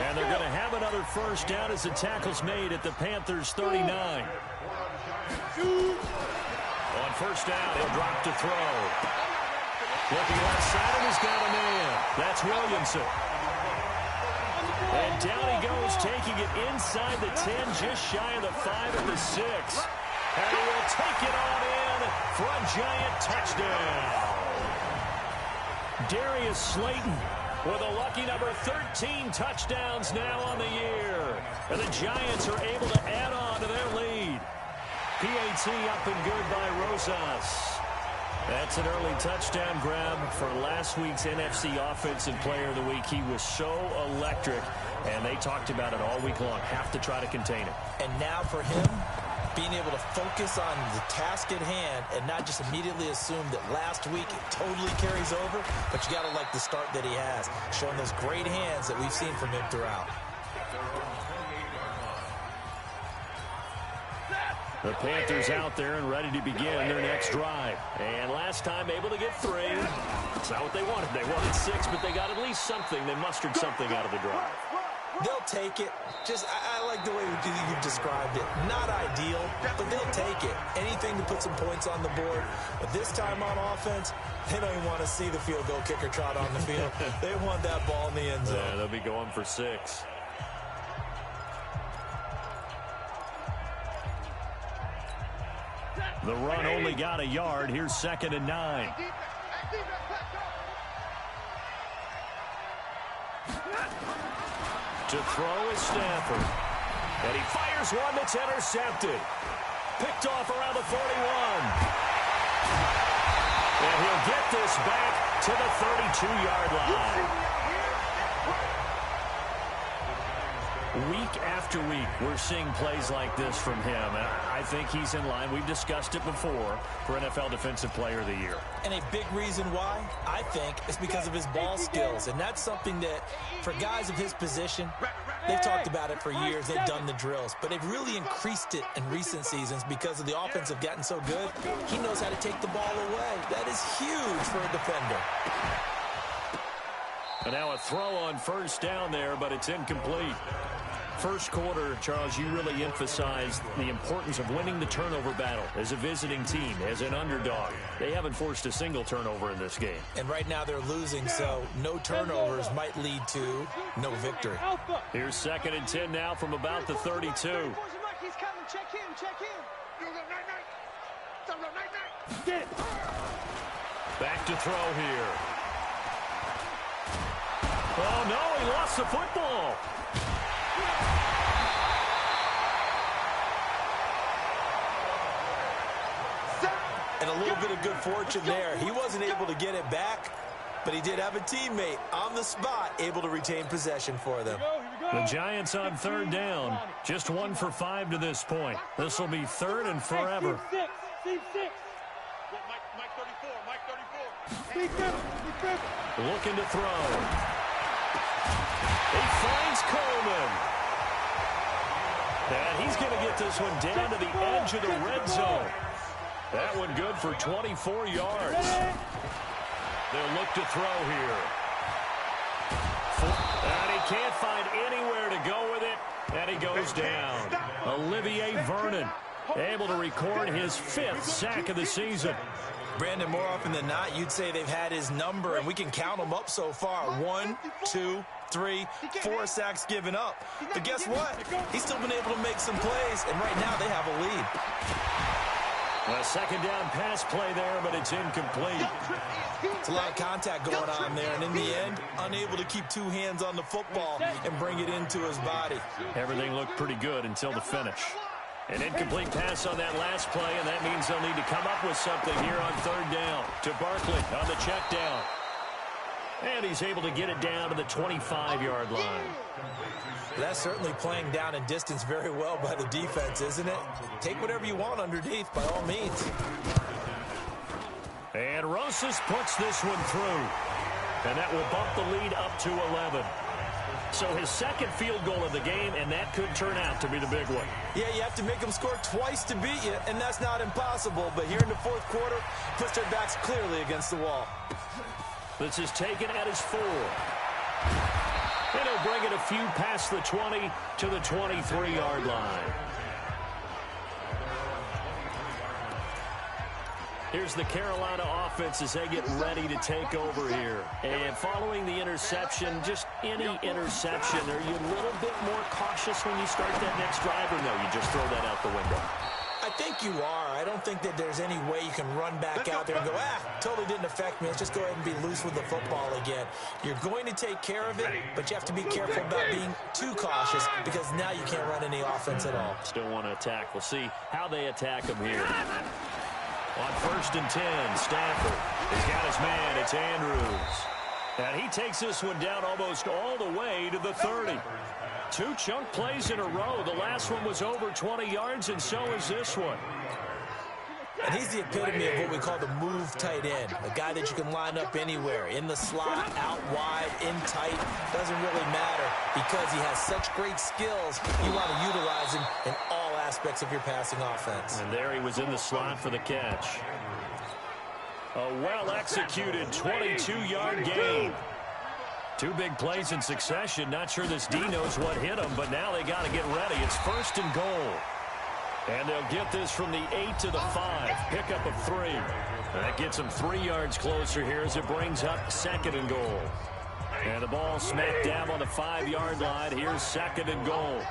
And they're going to have another 1st down as the tackle's made at the Panthers' 39. On 1st down, he'll drop to throw. Looking left side, and he's got a man. That's Williamson. And down he goes, taking it inside the 10, just shy of the 5 at the 6. And he will take it on in for a giant touchdown. Darius Slayton with a lucky number 13 touchdowns now on the year. And the Giants are able to add on to their lead. PAT up and good by Rosas. That's an early touchdown grab for last week's NFC Offensive Player of the Week. He was so electric, and they talked about it all week long. Have to try to contain it. And now for him, being able to focus on the task at hand and not just immediately assume that last week it totally carries over, but you got to like the start that he has, showing those great hands that we've seen from him throughout. The Panthers out there and ready to begin their next drive. And last time able to get 3. It's not what they wanted. They wanted 6, but they got at least something. They mustered something out of the drive. They'll take it. I like the way you described it. Not ideal, but they'll take it. Anything to put some points on the board. But this time on offense, they don't even want to see the field goal kicker trot on the field. They want that ball in the end zone. Yeah, they'll be going for 6. The run only got a yard. Here's 2nd and 9. To throw is Stafford. And he fires one that's intercepted. Picked off around the 41. And he'll get this back to the 32-yard line. Week after week, we're seeing plays like this from him, and I think he's in line. We've discussed it before for NFL Defensive Player of the Year. And a big reason why, I think, is because of his ball skills, and that's something that, for guys of his position, they've talked about it for years. They've done the drills, but they've really increased it in recent seasons because of the offense have gotten so good. He knows how to take the ball away. That is huge for a defender. And now a throw on first down there, but it's incomplete. First quarter, Charles, you really emphasized the importance of winning the turnover battle as a visiting team, as an underdog. They haven't forced a single turnover in this game. And right now they're losing, so no turnovers might lead to no victory. Here's 2nd and 10 now from about the 32. Back to throw here. Oh, no, he lost the football. And a little bit of good fortune there. He wasn't able to get it back, but he did have a teammate on the spot able to retain possession for them. The Giants on 3rd down. Just 1 for 5 to this point. This will be 3rd and forever. Looking to throw. He finds Coleman. And he's going to get this one down to the edge of the red zone. That one good for 24 yards. They'll look to throw here. And he can't find anywhere to go with it. And he goes down. Olivier Vernon able to record his 5th sack of the season. Brandon, more often than not, you'd say they've had his number, and we can count them up so far. 1, 2, 3, 4 sacks given up. But guess what? He's still been able to make some plays, and right now they have a lead. A 2nd down pass play there, but it's incomplete. It's a lot of contact going on there, and in the end, unable to keep 2 hands on the football and bring it into his body. Everything looked pretty good until the finish. An incomplete pass on that last play, and that means they'll need to come up with something here on 3rd down. To Barkley on the check down. And he's able to get it down to the 25-yard line. That's certainly playing down in distance very well by the defense, isn't it? Take whatever you want underneath, by all means. And Rosas puts this one through. And that will bump the lead up to 11. So his 2nd field goal of the game, and that could turn out to be the big one. Yeah, you have to make them score twice to beat you, and that's not impossible. But here in the 4th quarter, puts their backs clearly against the wall. This is taken at his 4. And he'll bring it a few past the 20 to the 23-yard line. Here's the Carolina offense as they get ready to take over here. And following the interception, just any interception, are you a little bit more cautious when you start that next drive, or no, you just throw that out the window? I think you are. I don't think that there's any way you can run back out there and go, totally didn't affect me. Let's just go ahead and be loose with the football again. You're going to take care of it, but you have to be careful about being too cautious because now you can't run any offense at all. Still want to attack. We'll see how they attack him here. On 1st and 10, Stafford has got his man. It's Andrews. And he takes this one down almost all the way to the 30. 2 chunk plays in a row. The last one was over 20 yards, and so is this one. And he's the epitome of what we call the move tight end, a guy that you can line up anywhere, in the slot, out wide, in tight, doesn't really matter because he has such great skills. You want to utilize him in all aspects of your passing offense. And there he was in the slot for the catch. A well-executed 22-yard gain. 2 big plays in succession. Not sure this D knows what hit him, but now they got to get ready. It's 1st and goal. And they'll get this from the 8 to the 5. Pickup of 3. That gets them 3 yards closer here as it brings up 2nd and goal. And the ball smacked down on the 5-yard line. Here's 2nd and goal.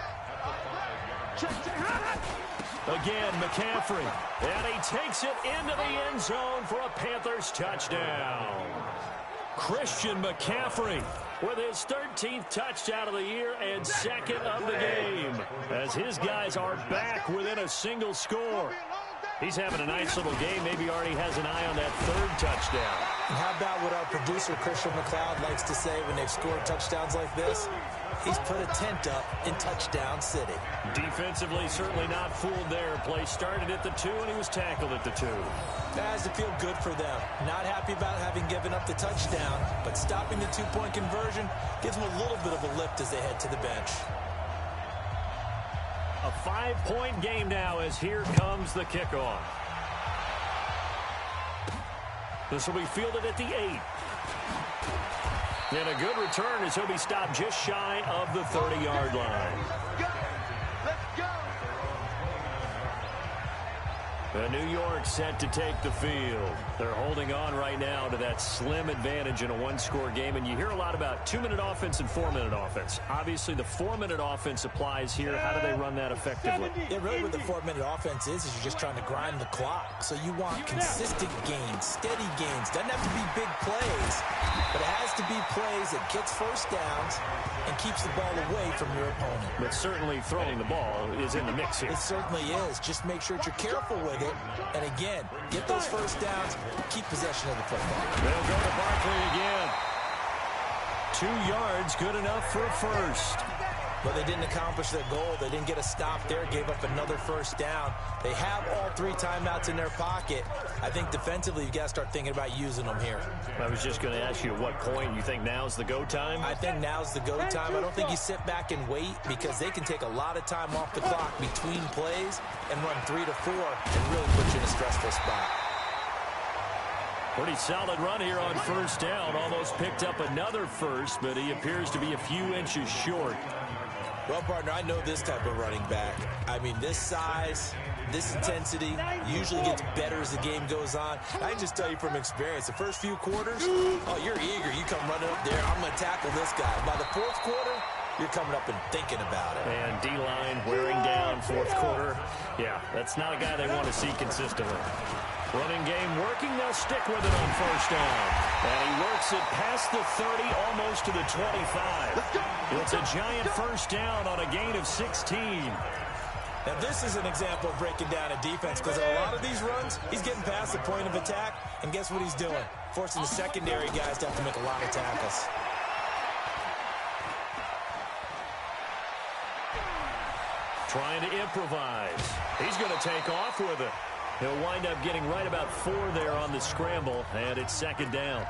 Again, McCaffrey. And he takes it into the end zone for a Panthers touchdown. Christian McCaffrey with his 13th touchdown of the year and 2nd of the game, as his guys are back within a single score. He's having a nice little game. Maybe already has an eye on that 3rd touchdown. And how about what our producer, Christian McLeod, likes to say when they've scored touchdowns like this? He's put a tent up in touchdown city. Defensively, certainly not fooled there. Play started at the 2, and he was tackled at the 2. That has to feel good for them. Not happy about having given up the touchdown, but stopping the 2-point conversion gives them a little bit of a lift as they head to the bench. A 5-point game now as here comes the kickoff. This will be fielded at the 8. And a good return as he'll be stopped just shy of the 30-yard line. Let's go! The New York set to take the field. They're holding on right now to that slim advantage in a one-score game. And you hear a lot about 2-minute offense and 4-minute offense. Obviously, the 4-minute offense applies here. How do they run that effectively? Yeah, really what the 4-minute offense is you're just trying to grind the clock. So you want consistent gains, steady gains. Doesn't have to be big plays, but it has to be plays that gets first downs and keeps the ball away from your opponent. But certainly throwing the ball is in the mix here. It certainly is. Just make sure that you're careful with it. And again, get those first downs, keep possession of the football. They'll go to Barkley again. 2 yards, good enough for a first. But they didn't accomplish their goal. They didn't get a stop there, gave up another first down. They have all 3 timeouts in their pocket. I think defensively, you've got to start thinking about using them here. I was just going to ask you at what point you think now's the go time? I think now's the go time. I don't think you sit back and wait because they can take a lot of time off the clock between plays and run 3 to 4 and really put you in a stressful spot. Pretty solid run here on first down. Almost picked up another first, but he appears to be a few inches short. Well, partner, I know this type of running back. I mean, this size, this intensity usually gets better as the game goes on. I can just tell you from experience, the first few quarters, oh, you're eager. You come running up there, I'm going to tackle this guy. By the 4th quarter, you're coming up and thinking about it. And D-line wearing down 4th quarter. Yeah, that's not a guy they want to see consistently. Running game working, they'll stick with it on first down. And he works it past the 30, almost to the 25. It's a giant first down on a gain of 16. Now, this is an example of breaking down a defense because a lot of these runs, he's getting past the point of attack, and guess what he's doing? Forcing the secondary guys to have to make a lot of tackles. Trying to improvise. He's going to take off with it. He'll wind up getting right about 4 there on the scramble, and it's 2nd down.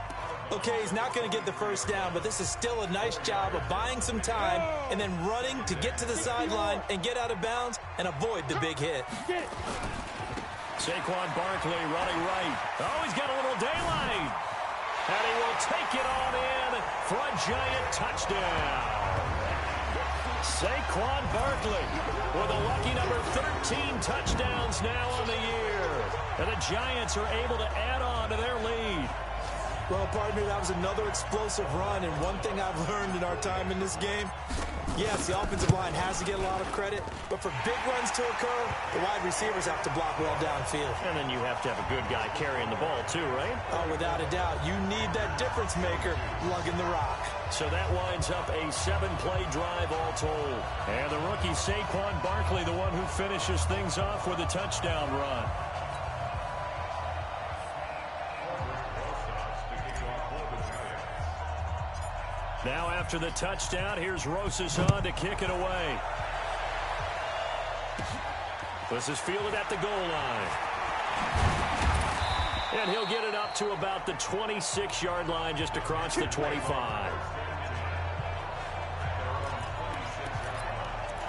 Okay, he's not going to get the first down, but this is still a nice job of buying some time and then running to get to the sideline and get out of bounds and avoid the big hit. Saquon Barkley running right. Oh, he's got a little daylight. And he will take it on in for a giant touchdown. Saquon Barkley with a lucky number 13 touchdowns now on the year. And the Giants are able to add on to their lead. Well, partner, that was another explosive run, and one thing I've learned in our time in this game, yes, the offensive line has to get a lot of credit, but for big runs to occur, the wide receivers have to block well downfield. And then you have to have a good guy carrying the ball too, right? Oh, without a doubt. You need that difference maker lugging the rock. So that winds up a 7-play drive all told. And the rookie Saquon Barkley, the one who finishes things off with a touchdown run. Now after the touchdown, here's Rosas on to kick it away. This is fielded at the goal line. And he'll get it up to about the 26-yard line, just across the 25.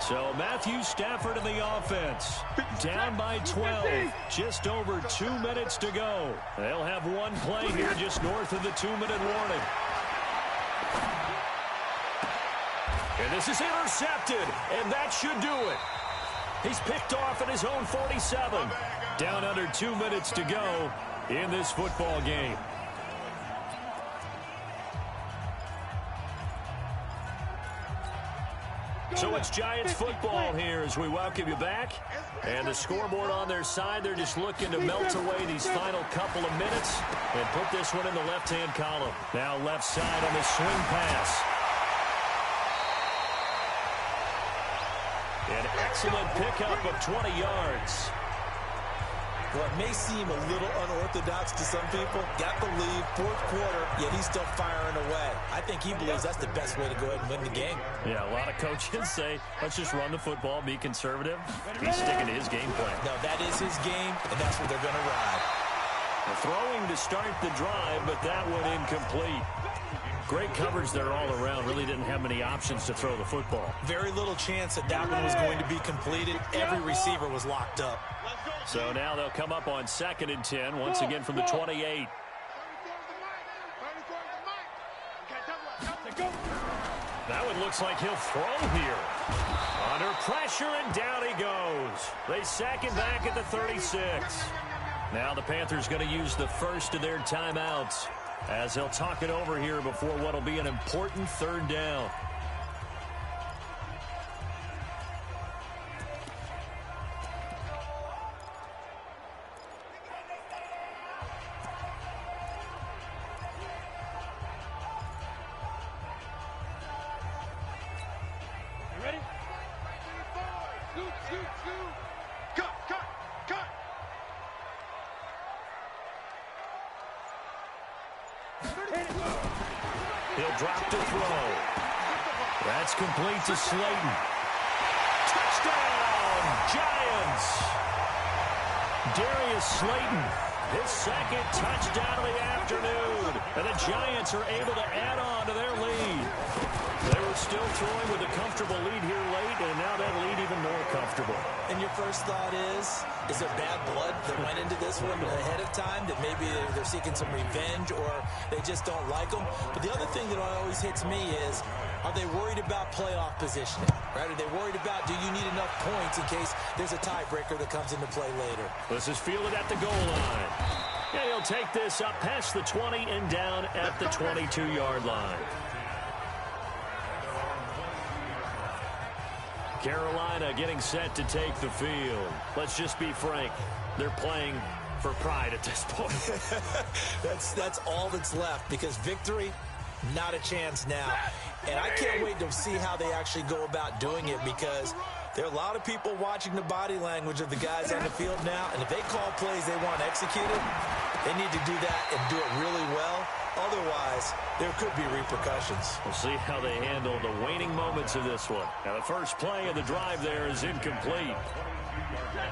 So Matthew Stafford in the offense. Down by 12. Just over 2 minutes to go. They'll have one play here just north of the 2-minute warning. And this is intercepted, and that should do it. He's picked off at his own 47. Down under 2 minutes to go in this football game. So it's Giants football here as we welcome you back. And the scoreboard on their side, they're just looking to melt away these final couple of minutes and put this one in the left-hand column. Now left side on the swing pass. An excellent pickup of 20 yards. What may seem a little unorthodox to some people, got the lead, fourth quarter, yet he's still firing away. I think he believes that's the best way to go ahead and win the game. Yeah, a lot of coaches say, let's just run the football, be conservative. He's sticking to his game plan. No, that is his game, and that's what they're going to ride. Throwing to start the drive, but that one incomplete. Great coverage there all around. Really didn't have many options to throw the football. Very little chance that that one was going to be completed. Every receiver was locked up. So now they'll come up on 2nd and 10, once again from the 28. That one looks like he'll throw here. Under pressure, and down he goes. They sack him back at the 36. Now the Panthers going to use the first of their timeouts as they'll talk it over here before what will be an important 3rd down. You ready? Shoot. Cut. He'll drop to throw. That's complete to Slayton. Touchdown, Giants! Darius Slayton, his 2nd touchdown of the afternoon. And the Giants are able to add on to their lead. They were still throwing with a comfortable lead here late, and now that lead even more comfortable. And your first thought is there bad blood that went into this one ahead of time, that maybe they're seeking some revenge or they just don't like them? But the other thing that always hits me is, are they worried about playoff positioning? Right? Are they worried about, do you need enough points in case there's a tiebreaker that comes into play later? This is fielded at the goal line. And he'll take this up past the 20 and down at the 22-yard line. Carolina getting set to take the field. Let's just be frank. They're playing for pride at this point. That's all that's left, because victory, not a chance now. And I can't wait to see how they actually go about doing it, because there are a lot of people watching the body language of the guys on the field now, and if they call plays they want executed, they need to do that and do it really well. Otherwise, there could be repercussions. We'll see how they handle the waning moments of this one. Now, the first play of the drive there is incomplete.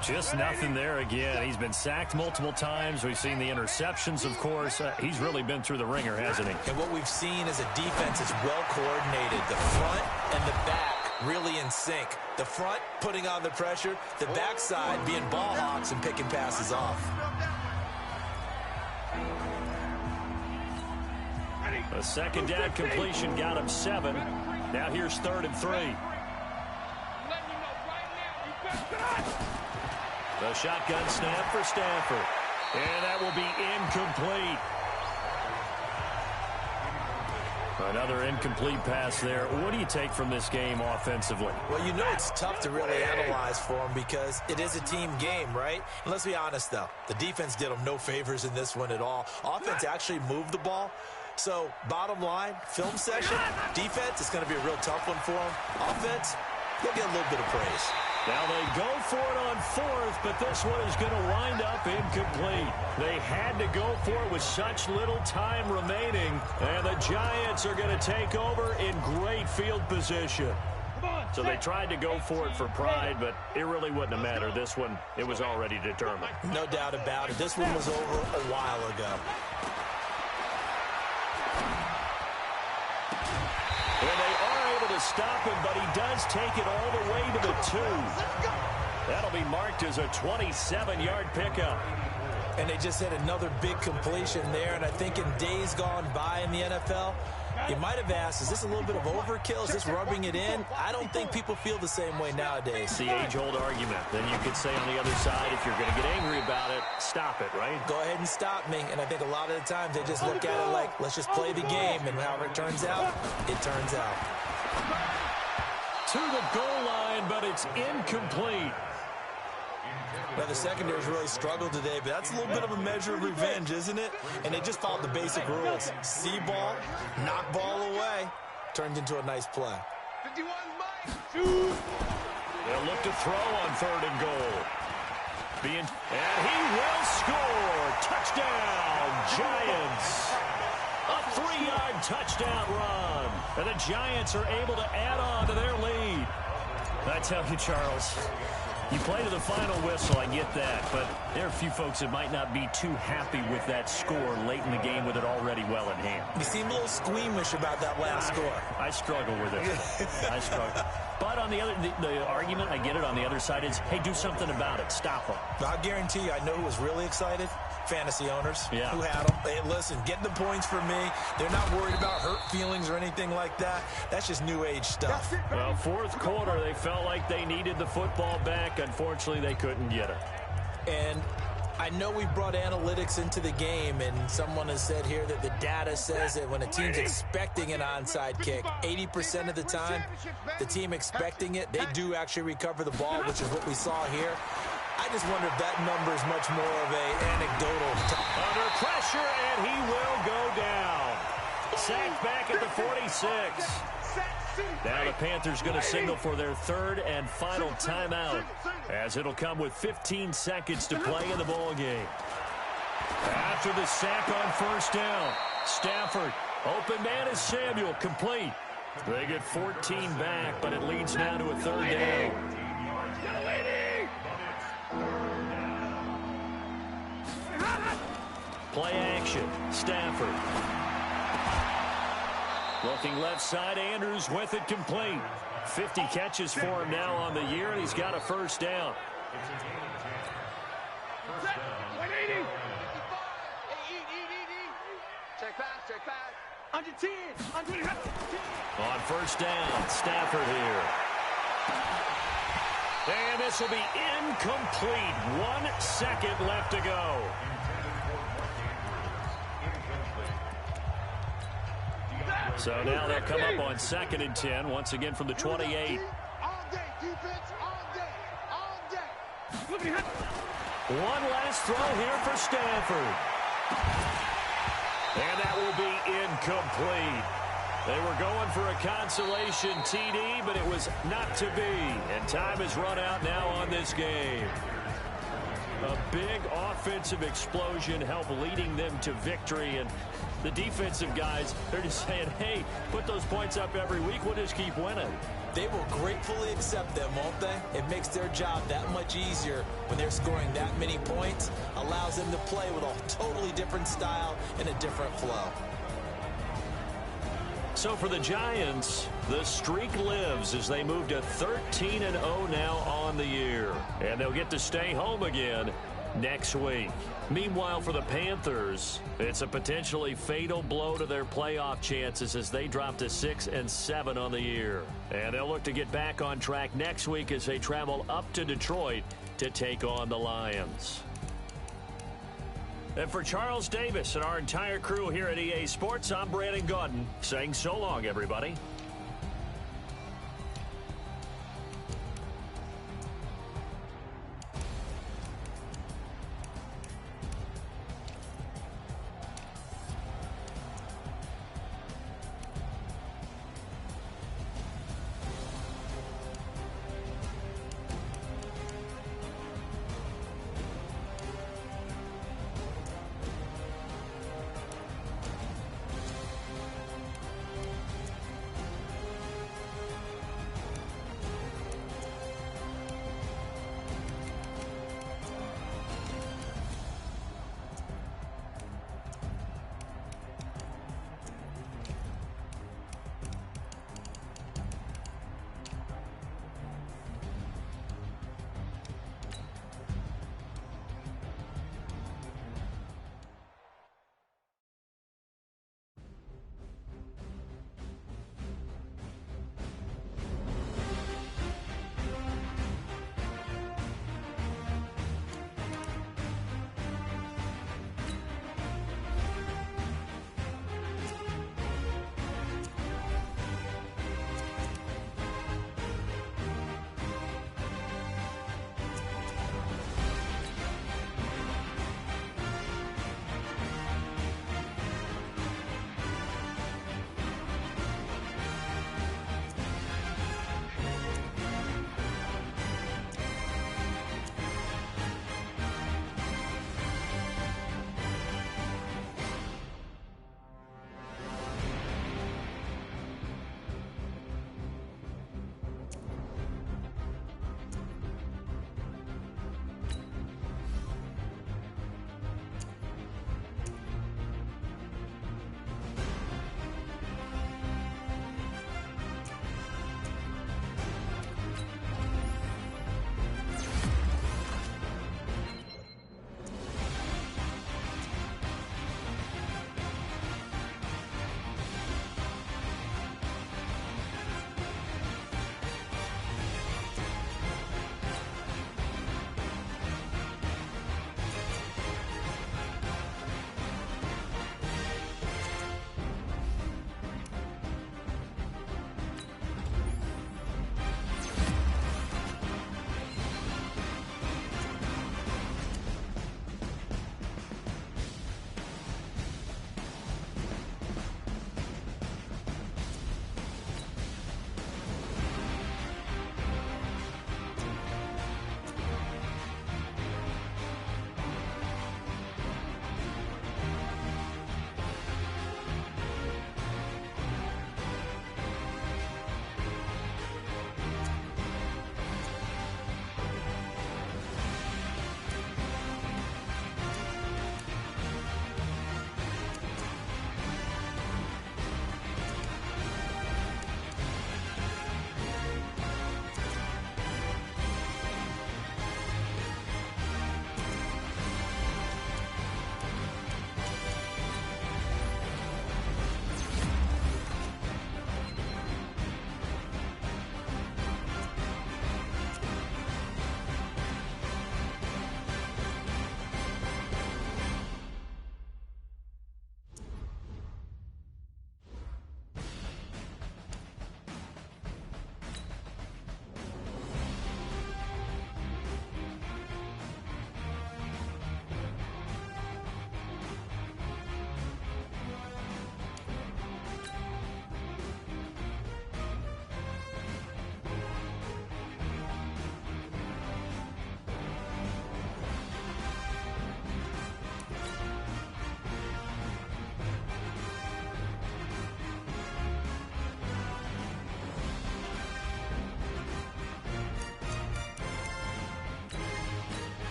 Just nothing there again. He's been sacked multiple times. We've seen the interceptions, of course. He's really been through the ringer, hasn't he? And what we've seen is a defense that's well coordinated. The front and the back really in sync. The front putting on the pressure, the backside being ball hawks and picking passes off. A second down completion got him 7. Now here's 3rd and 3. The shotgun snap for Stafford. And that will be incomplete. Another incomplete pass there. What do you take from this game offensively? Well, you know it's tough to really analyze for them because it is a team game, right? And let's be honest, though. The defense did them no favors in this one at all. Offense actually moved the ball. So, bottom line, film session, defense, it's going to be a real tough one for them. Offense, they'll get a little bit of praise. Now they go for it on 4th, but this one is going to wind up incomplete. They had to go for it with such little time remaining, and the Giants are going to take over in great field position. So they tried to go for it for pride, but it really wouldn't have mattered. This one, it was already determined. No doubt about it. This one was over a while ago. And they are able to stop him, but he does take it all the way to the 2. That'll be marked as a 27-yard pickup. And they just had another big completion there, and I think in days gone by in the NFL, you might have asked, is this a little bit of overkill? Is this rubbing it in? I don't think people feel the same way nowadays. It's the age-old argument. Then you could say on the other side, if you're going to get angry about it, stop it, right? Go ahead and stop me. And I think a lot of the times they just look at it like, let's just play the game, and however it turns out, it turns out. To the goal line, but it's incomplete. Now, the secondary's really struggled today, but that's a little bit of a measure of revenge, isn't it? And they just followed the basic rules. See ball, knock ball away. Turned into a nice play. 51's mine. They'll look to throw on 3rd and goal. And he will score. Touchdown, Giants. A 3-yard touchdown run. And the Giants are able to add on to their lead. I tell you, Charles, you play to the final whistle, I get that, but there are a few folks that might not be too happy with that score late in the game with it already well in hand. You seem a little squeamish about that last score. I struggle with it. I struggle. But on the argument, I get it, on the other side is, hey, do something about it. Stop them. I guarantee you, I know who was really excited. Fantasy owners who had them. Hey, listen, get the points for me. They're not worried about hurt feelings or anything like that. That's just new age stuff. Well, fourth quarter, they felt like they needed the football back. Unfortunately, they couldn't get it. And I know we brought analytics into the game, and someone has said here that the data says that when a team's expecting an onside kick, 80% of the time, the team expecting it, they do actually recover the ball, which is what we saw here. I just wonder if that number is much more of a anecdotal. Under pressure, and he will go down. Sacked back at the 46. Now the Panthers going to signal for their third and final timeout, as it'll come with 15 seconds to play in the ball game. After the sack on first down, Stafford, open man is Samuel, complete. They get 14 back, but it leads now to a third down. Play action, Stafford. Looking left side, Andrews with it complete. 50 catches for him now on the year, and he's got a first down. Check pass. Under 10. On first down, Stafford here. And this will be incomplete. 1 second left to go. So now they'll come up on 2nd and 10, once again from the 28. All day, defense, all day. One last throw here for Stafford. And that will be incomplete. They were going for a consolation TD, but it was not to be. And time has run out now on this game. A big offensive explosion helped leading them to victory. And the defensive guys, they're just saying, hey, put those points up every week. We'll just keep winning. They will gratefully accept them, won't they? It makes their job that much easier when they're scoring that many points. Allows them to play with a totally different style and a different flow. So for the Giants, the streak lives as they move to 13-0 now on the year. And they'll get to stay home again next week. Meanwhile, for the Panthers, it's a potentially fatal blow to their playoff chances as they drop to 6-7 on the year. And they'll look to get back on track next week as they travel up to Detroit to take on the Lions. And for Charles Davis and our entire crew here at EA Sports, I'm Brandon Gaudin saying so long, everybody.